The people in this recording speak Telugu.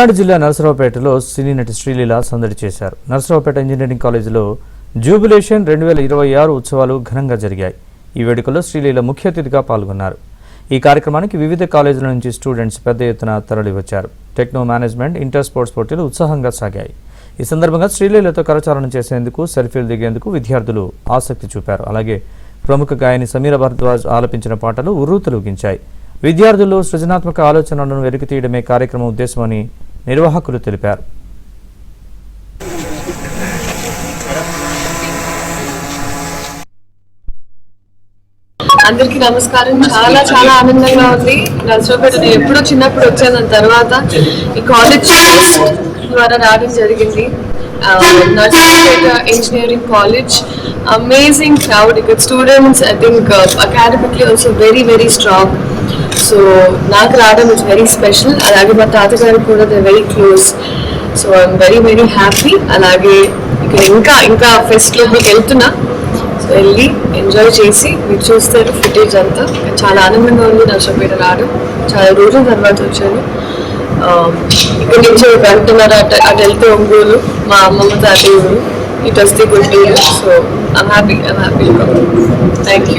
పల్నాడు జిల్లా నరసరావుపేటలో సినీ నటి శ్రీలీల సందడి చేశారు. నరసరావుపేట ఇంజనీరింగ్ కాలేజీలో జూబిలేషన్ 2026 ఉత్సవాలు ఘనంగా జరిగాయి. ఈ వేడుకలో శ్రీలీల ముఖ్య అతిథిగా పాల్గొన్నారు. ఈ కార్యక్రమానికి వివిధ కాలేజీల నుంచి స్టూడెంట్స్ పెద్ద ఎత్తున తరలివచ్చారు. టెక్నో మేనేజ్మెంట్, ఇంటర్ స్పోర్ట్స్ పోటీలు ఉత్సాహంగా సాగాయి. ఈ సందర్భంగా శ్రీలీలతో కరచాలనం చేసేందుకు, సెల్ఫీలు దిగేందుకు విద్యార్థులు ఆసక్తి చూపారు. అలాగే ప్రముఖ గాయని సమీర భరద్వాజ్ ఆలపించిన పాటలు ఉర్రూతలూగించాయి. విద్యార్థుల్లో సృజనాత్మక ఆలోచనలను వెలికితీయడమే కార్యక్రమం ఉద్దేశమని నిర్వాహకులు తెలిపారు. అందరికీ నమస్కారం. చాలా చాలా ఆనందంగా ఉంది. నరసరావుపేట నేను ఎప్పుడో చిన్నప్పుడు వచ్చాను. దాని తర్వాత ఈ కాలేజ్ ద్వారా రావడం జరిగింది. Narasaraopet engineering college, amazing crowd. ఇక్కడ students I think academically also very very strong. So నాకు రావడం ఇట్స్ వెరీ స్పెషల్. అలాగే మా తాతగారు కూడా they very close. So I'm very very happy. అలాగే ఇక్కడ ఇంకా ఫెస్ట్లోకి వెళ్తున్నా. వెళ్ళి ఎంజాయ్ చేసి మీరు చూస్తారు ఫుటేజ్ అంతా. చాలా ఆనందంగా ఉంది నరసరావుపేట రావడం. చాలా రోజుల తర్వాత వచ్చాను. ఇక్కడ నుంచి వెళ్తున్నారు అటు వెళ్తే ఒంగోలు, మా అమ్మమ్మ తాతయ్య ఊరు, ఇటు వస్తే Guntur. So I'm happy. Thank you.